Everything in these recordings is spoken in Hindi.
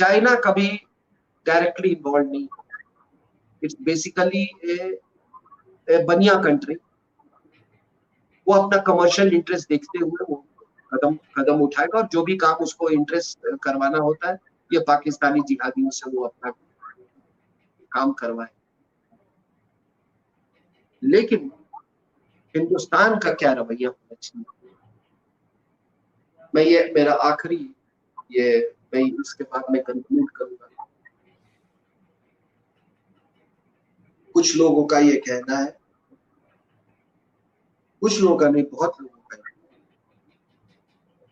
चाइना कभी डायरेक्टली इन्वॉल्व नहीं, इट्स बेसिकली ए बनिया कंट्री। वो अपना कमर्शियल इंटरेस्ट देखते हुए वो कदम कदम उठाएगा, और जो भी काम उसको इंटरेस्ट करवाना होता है ये पाकिस्तानी जिहादियों से वो अपना काम करवाए। लेकिन हिंदुस्तान का क्या रवैया होना चाहिए? मैं ये मेरा आखिरी ये मैं इसके बाद में कंक्लूड करूंगा। कुछ लोगों का ये कहना है, कुछ लोगों का नहीं, बहुत लोगों का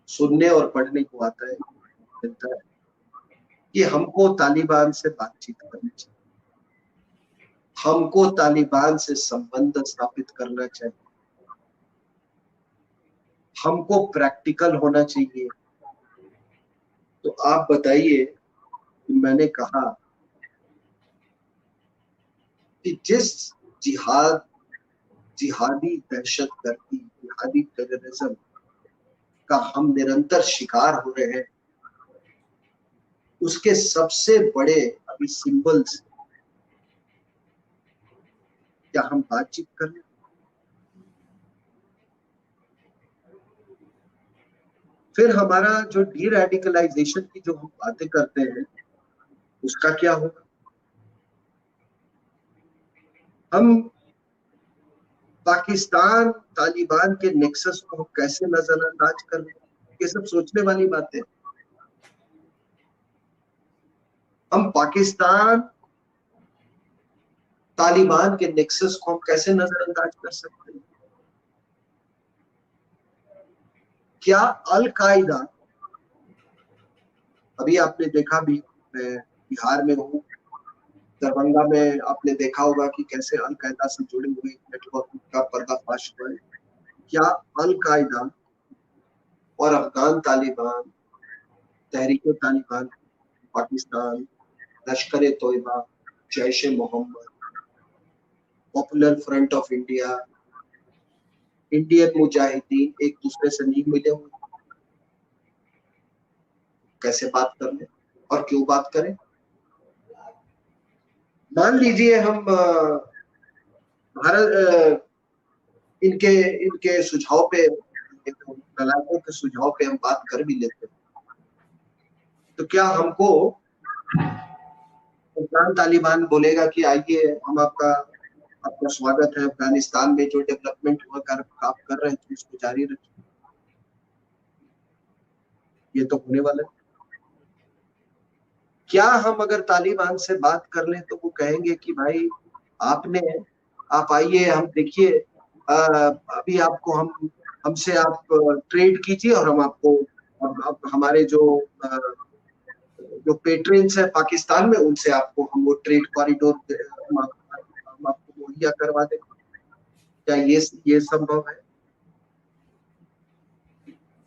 सुनने और पढ़ने को आता है, मिलता है कि हमको तालिबान से बातचीत करनी चाहिए, हमको तालिबान से संबंध स्थापित करना चाहिए, हमको प्रैक्टिकल होना चाहिए। तो आप बताइए कि मैंने कहा कि जिस जिहादी दहशतगर्दी, जिहादी टेररिज्म का हम निरंतर शिकार हो रहे हैं, उसके सबसे बड़े अभी सिंबल्स, क्या हम बातचीत कर लें? फिर हमारा जो डी रेडिकलाइजेशन की जो हम बातें करते हैं उसका क्या होगा? हम पाकिस्तान तालिबान के नेक्सस को कैसे नजरअंदाज कर रहे हैं? ये सब सोचने वाली बातें। हम पाकिस्तान तालिबान के नेक्सस को हम कैसे नजरअंदाज कर सकते हैं? क्या अल कायदा, अभी आपने देखा भी, मैं बिहार में हूँ, दरभंगा में आपने देखा होगा कि कैसे अल कायदा से जुड़े हुए नेटवर्क का पर्दाफाश हुआ है। क्या अल कायदा और अफगान तालिबान, तहरीक Taliban Pakistan, Lashkar e Toiba, Jaish e Mohammed, Popular Front of India, Indian Mujahideen एक दूसरे से नहीं मिले हुए? कैसे बात कर ले और क्यों बात करें? मान लीजिए हम भारत इनके इनके सुझाव पे, नलायकों के सुझाव पे हम बात कर भी लेते हैं, तो क्या हमको अफगान तालिबान बोलेगा कि आइए हम आपका स्वागत है, अफगानिस्तान में जो डेवलपमेंट हुआ आप कर रहे थे उसको जारी रखिए? ये तो होने वाला है। क्या हम अगर तालिबान से बात कर लें तो वो कहेंगे कि भाई आप आइए, हम देखिए, अभी आपको हमसे आप ट्रेड कीजिए और हम आपको अब हमारे जो पेट्रेंस है पाकिस्तान में उनसे आपको हम वो ट्रेड कॉरिडोर हम आपको मुहैया करवा दें? क्या ये संभव है?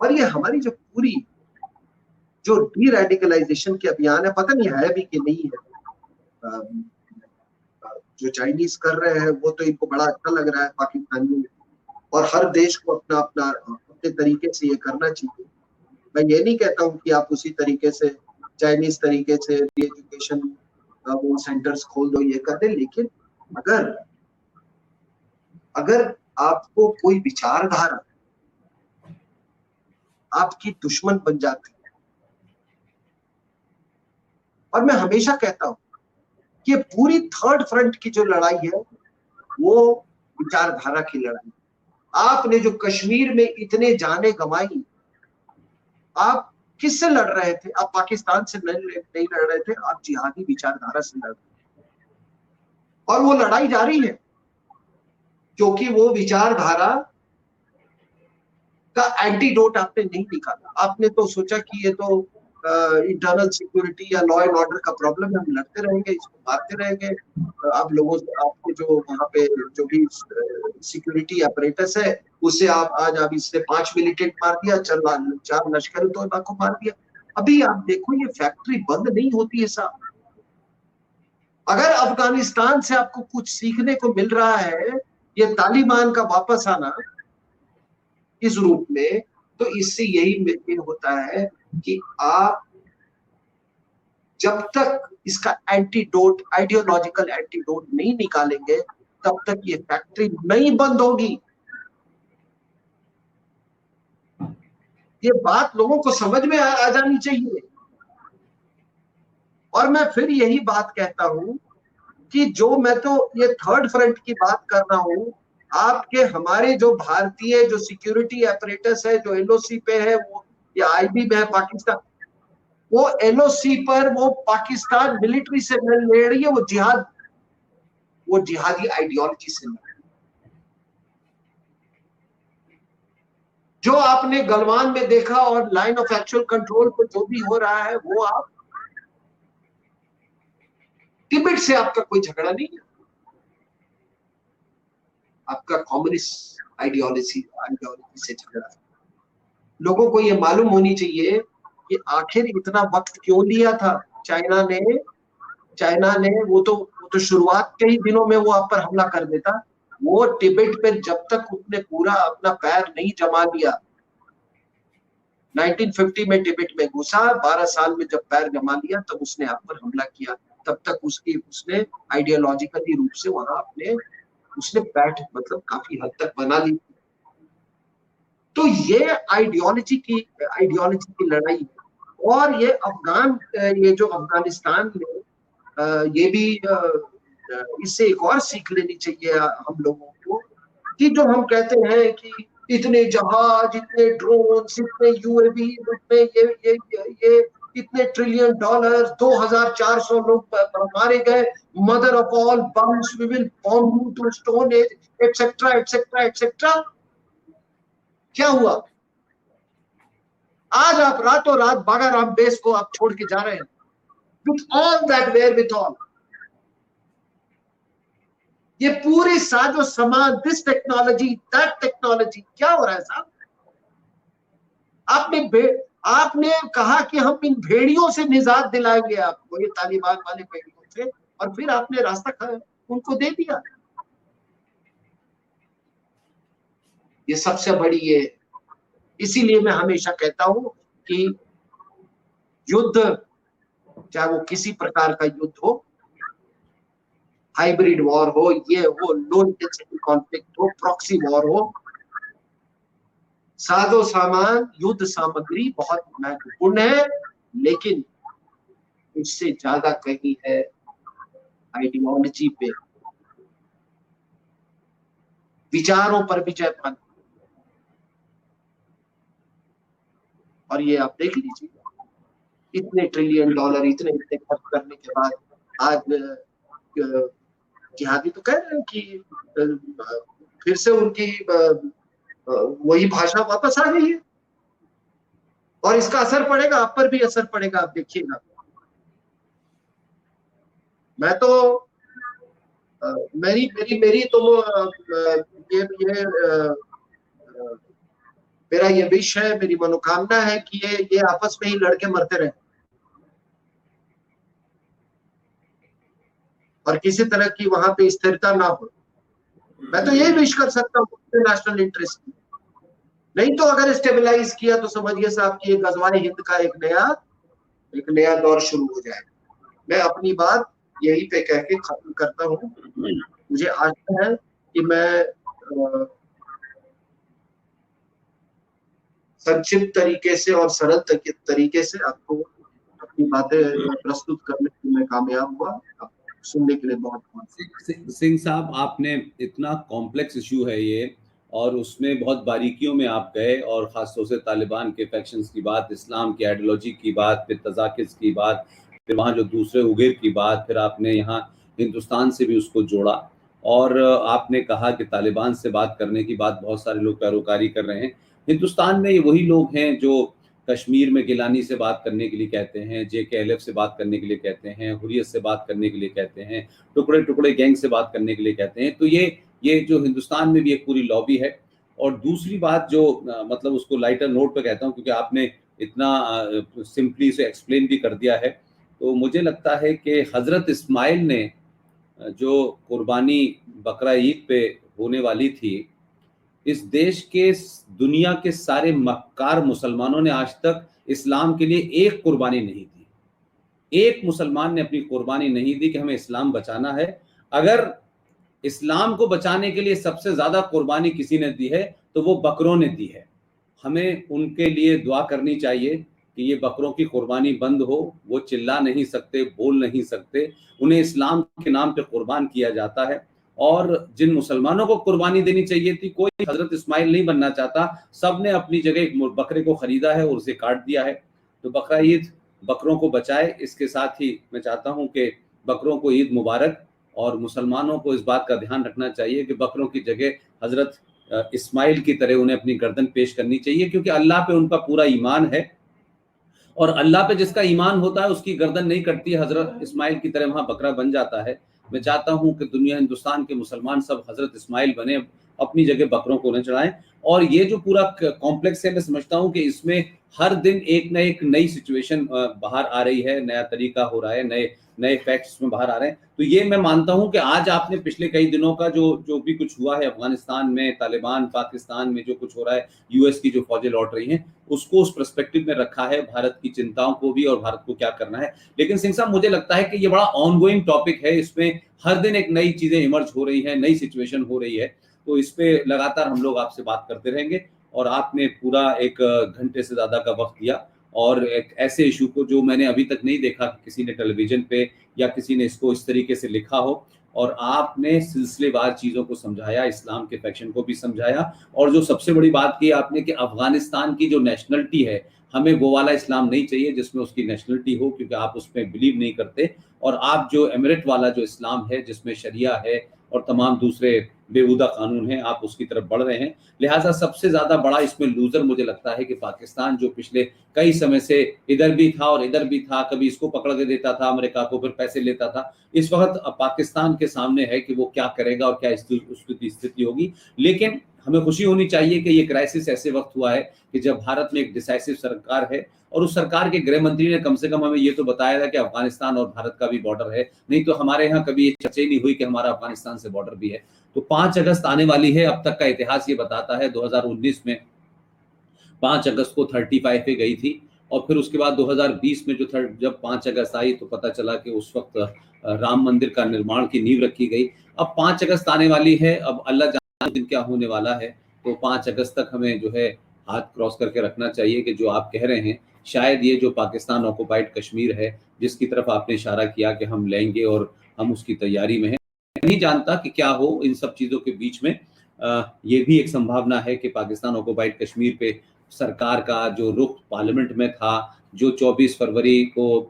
और ये हमारी जो पूरी जो डी रेडिकलाइजेशन के अभियान है, पता नहीं है भी कि नहीं है, जो चाइनीज कर रहे हैं वो तो इनको बड़ा अच्छा लग रहा है पाकिस्तानियों, और हर देश को अपना अपना अपने तरीके से ये करना चाहिए। मैं ये नहीं कहता हूँ कि आप उसी तरीके से चाइनीज तरीके से एजुकेशन वो सेंटर्स खोल दो, ये कर दे, लेकिन अगर आपको कोई विचारधारा आपकी दुश्मन बन जाती है, और मैं हमेशा कहता हूं कि पूरी थर्ड फ्रंट की जो लड़ाई है वो विचारधारा की लड़ाई। आपने जो कश्मीर में इतने जाने गंवाई, आप किससे लड़ रहे थे? आप पाकिस्तान से नहीं लड़ रहे थे, आप जिहादी विचारधारा से लड़ रहे थे, और वो लड़ाई जारी है क्योंकि वो विचारधारा का एंटीडोट आपने नहीं निकाला। आपने तो सोचा कि ये तो इंटरनल सिक्योरिटी या लॉ एंड ऑर्डर का प्रॉब्लम है, हम लड़ते रहेंगे, इसको मारते रहेंगे, आप लोगों से, आपको जो वहां पे जो भी सिक्योरिटी अपरेटस है उसे आप इससे 5 मिलिटेंट मार दिया, 4 लश्कर तोयबा को मार दिया। अभी आप देखो ये फैक्ट्री बंद नहीं होती है साहब। अगर अफगानिस्तान से आपको कुछ सीखने को मिल रहा है ये तालिबान का वापस आना इस रूप में, तो इससे यही होता है कि आप जब तक इसका एंटीडोट, आइडियोलॉजिकल एंटीडोट नहीं निकालेंगे, तब तक ये फैक्ट्री नहीं बंद होगी। ये बात लोगों को समझ में आ जानी चाहिए। और मैं फिर यही बात कहता हूं कि जो मैं तो ये थर्ड फ्रंट की बात कर रहा हूं, आपके हमारे जो भारतीय जो सिक्योरिटी अपरेटस है, जो एलओसी पे है, वो या आईबी में है पाकिस्तान, वो एलओसी पर वो पाकिस्तान मिलिट्री से लड़ रही है, वो जिहादी आइडियोलॉजी से लड़ रही है। जो आपने गलवान में देखा और लाइन ऑफ एक्चुअल कंट्रोल पर जो भी हो रहा है, वो आप तिब्बत से आपका कोई झगड़ा नहीं है, आपका कम्युनिस्ट आइडियोलॉजी से झगड़ा है। लोगों को ये मालूम होनी चाहिए कि आखिर इतना वक्त क्यों लिया था चाइना ने। वो तो शुरुआत के ही दिनों में वो आप पर हमला कर देता। वो तिब्बत पे जब तक उसने पूरा अपना पैर नहीं जमा लिया, 1950 में तिब्बत में घुसा, 12 साल में जब पैर जमा लिया, तब उसने आप पर हमला किया। तब तक उसने आइडियोलॉजिकली रूप से वहां उसने बैठ मतलब काफी हद तक बना ली। तो ये आइडियोलॉजी की लड़ाई। और ये जो अफगानिस्तान में ये भी इससे एक और सीख लेनी चाहिए हम लोगों को, कि जो हम कहते हैं कि इतने जहाज, इतने ड्रोन, इतने यूएवी, इतने ये इतने ट्रिलियन डॉलर, 2400 लोग मारे गए, mother of all bombs, we will bomb you to stone age, etcetera etcetera etcetera. क्या हुआ? आज आप रातों रात बागाराम बेस को आप छोड़ के जा रहे हैं, with all that wherewithal. ये पूरी साजो सामान, दिस टेक्नोलॉजी, दैट टेक्नोलॉजी, क्या हो रहा है साहब? आपने कहा कि हम इन भेड़ियों से निजात दिलाएंगे आपको, ये तालिबान वाले भेड़ियों से, और फिर आपने रास्ता उनको दे दिया। ये सबसे बड़ी ये, इसीलिए मैं हमेशा कहता हूं कि युद्ध, चाहे वो किसी प्रकार का युद्ध हो, हाइब्रिड वॉर हो, ये हो, लो इंटेंसिटी कॉन्फ्लिक्ट हो, प्रॉक्सी वॉर हो, साजो सामान, युद्ध सामग्री बहुत महत्वपूर्ण है, लेकिन उससे ज्यादा कहीं है आइडियोलॉजी पे, विचारों पर विजय पाना। और ये आप देख लीजिए, इतने ट्रिलियन डॉलर इतने खर्च करने के बाद आज जिहादी तो कह रहे हैं कि फिर से उनकी वही भाषा वापस आ गई है, और इसका असर पड़ेगा, आप पर भी असर पड़ेगा, आप देखिएगा। मैं तो मेरी मेरी मेरी तो ये मेरा ये विश है, मेरी मनोकामना है कि ये आपस में ही लड़के मरते रहे, और किसी तरह की वहां पे स्थिरता ना हो। मैं तो यही विश कर सकता हूँ नेशनल इंटरेस्ट। नहीं तो अगर स्टेबलाइज किया तो समझिए साहब कि गजवाए हिंद का एक नया दौर शुरू हो जाएगा। मैं अपनी बात यही पे कह के खत्म करता हूँ। मुझे आशा है कि मैं संक्षिप्त तरीके से और सरल तरीके से आपको अपनी बातें प्रस्तुत करने में मैं कामयाब हुआ। सुनने के लिए बहुत बहुत सिंह साहब, आपने इतना कॉम्प्लेक्स इशू है ये, और उसमें बहुत बारीकियों में आप गए, और खासतौर से तालिबान के फैक्शंस की बात, इस्लाम की आइडियोलॉजी की बात, फिर तजाकिस की बात, फिर वहाँ जो दूसरे उगेर की बात, फिर आपने यहाँ हिंदुस्तान से भी उसको जोड़ा, और आपने कहा कि तालिबान से बात करने की बात बहुत सारे लोग पैरोकारी कर रहे हैं। हिंदुस्तान में वही लोग हैं जो कश्मीर में गिलानी से बात करने के लिए कहते हैं, JKLF से बात करने के लिए कहते हैं, हुर्रियत से बात करने के लिए कहते हैं, टुकड़े टुकड़े गैंग से बात करने के लिए कहते हैं। तो ये जो हिंदुस्तान में भी एक पूरी लॉबी है। और दूसरी बात जो मतलब उसको लाइटर नोट पे कहता हूँ, क्योंकि आपने इतना सिंपली से एक्सप्लेन भी कर दिया है, तो मुझे लगता है कि हज़रत इस्माइल ने जो कुर्बानी बकरा ईद पे होने वाली थी, इस देश के, दुनिया के सारे मक्कार मुसलमानों ने आज तक इस्लाम के लिए एक कुर्बानी नहीं दी। एक मुसलमान ने अपनी कुर्बानी नहीं दी कि हमें इस्लाम बचाना है। अगर इस्लाम को बचाने के लिए सबसे ज्यादा कुर्बानी किसी ने दी है तो वो बकरों ने दी है। हमें उनके लिए दुआ करनी चाहिए कि ये बकरों की कुर्बानी बंद हो। वो चिल्ला नहीं सकते, बोल नहीं सकते, उन्हें इस्लाम के नाम पे कुर्बान किया जाता है। और जिन मुसलमानों को कुर्बानी देनी चाहिए थी, कोई हजरत इस्माइल नहीं बनना चाहता, सब ने अपनी जगह एक बकरे को खरीदा है और उसे काट दिया है। तो बकरा ईद बकरों को बचाए। इसके साथ ही मैं चाहता हूं कि बकरों को ईद मुबारक, और मुसलमानों को इस बात का ध्यान रखना चाहिए कि बकरों की जगह हजरत इस्माइल की तरह उन्हें अपनी गर्दन पेश करनी चाहिए, क्योंकि अल्लाह पे उनका पूरा ईमान है और अल्लाह पे जिसका ईमान होता है उसकी गर्दन नहीं कटती, हजरत इस्माइल की तरह वहां बकरा बन जाता है। मैं चाहता हूं कि दुनिया, हिंदुस्तान के मुसलमान सब हजरत इस्माइल बने, अपनी जगह बकरों को न चढ़ाएं। और ये जो पूरा कॉम्प्लेक्स है, मैं समझता हूं कि इसमें हर दिन एक न एक नई सिचुएशन बाहर आ रही है, नया तरीका हो रहा है, नए नए फैक्ट्स में बाहर आ रहे हैं। तो ये मैं मानता हूं कि आज आपने पिछले कई दिनों का जो भी कुछ हुआ है अफगानिस्तान में, तालिबान, पाकिस्तान में जो कुछ हो रहा है, यूएस की जो फौजें लौट रही हैं, उसको उस पर्सपेक्टिव में रखा है, भारत की चिंताओं को भी और भारत को क्या करना है। लेकिन सिंह साहब, मुझे लगता है कि ये बड़ा ऑनगोइंग टॉपिक है, इसमें हर दिन एक नई चीजें इमर्ज हो रही है, नई सिचुएशन हो रही है। तो इस पे लगातार हम लोग आपसे बात करते रहेंगे। और आपने पूरा 1 घंटे से ज्यादा का वक्त दिया और एक ऐसे इशू को जो मैंने अभी तक नहीं देखा कि किसी ने टेलीविजन पे या किसी ने इसको इस तरीके से लिखा हो, और आपने सिलसिलेवार चीजों को समझाया, इस्लाम के फैक्शन को भी समझाया। और जो सबसे बड़ी बात की आपने कि अफगानिस्तान की जो नेशनलिटी है, हमें वो वाला इस्लाम नहीं चाहिए जिसमें उसकी नेशनलिटी हो, क्योंकि आप उसमें बिलीव नहीं करते। और आप जो एमिरेट वाला जो इस्लाम है, जिसमें शरिया है और तमाम दूसरे बेहुदा कानून हैं, आप उसकी तरफ बढ़ रहे हैं। लिहाजा सबसे ज्यादा बड़ा इसमें लूजर मुझे लगता है कि पाकिस्तान, जो पिछले कई समय से इधर भी था और इधर भी था, कभी इसको पकड़ के देता था अमेरिका को, फिर पैसे लेता था, इस वक्त पाकिस्तान के सामने है कि वो क्या करेगा और क्या उसकी स्थिति होगी। लेकिन हमें खुशी होनी चाहिए कि ये क्राइसिस ऐसे वक्त हुआ है कि जब भारत में एक डिसाइसिव सरकार है, और उस सरकार के गृह मंत्री ने कम से कम हमें ये तो बताया था कि अफगानिस्तान और भारत का भी बॉर्डर है। नहीं तो हमारे यहाँ कभी ये चर्चा ही नहीं हुई कि हमारा अफगानिस्तान से बॉर्डर भी है। तो 5 अगस्त आने वाली है। अब तक का इतिहास ये बताता है 2019 में 5 अगस्त को 35 पे गई थी, और फिर उसके बाद 2020 में जब 5 अगस्त आई तो पता चला कि उस वक्त राम मंदिर का निर्माण की नींव रखी गई। अब 5 अगस्त आने वाली है, अब अल्लाह जाने दिन क्या होने वाला है। तो 5 अगस्त तक हमें जो है हाथ क्रॉस करके रखना चाहिए कि जो आप कह रहे हैं, शायद ये जो पाकिस्तान ऑक्युपाइड कश्मीर है, जिसकी तरफ आपने इशारा किया कि हम लेंगे और हम उसकी तैयारी में हैं, नहीं जानता कि क्या हो इन सब चीजों के बीच में। ये भी एक संभावना है कि पाकिस्तान ऑक्युपाइड कश्मीर पे सरकार का जो रुख पार्लियामेंट में था, जो 24 फरवरी को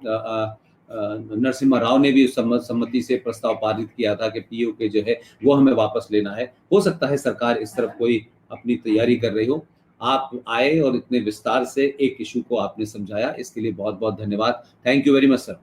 नरसिम्हा राव ने भी सम्मति से प्रस्ताव पारित किया था कि पीओके जो है वो हमें वापस लेना है, हो सकता है सरकार इस तरफ कोई अपनी तैयारी कर रही हो। आप आए और इतने विस्तार से एक इशू को आपने समझाया, इसके लिए बहुत बहुत धन्यवाद। Thank you very much sir.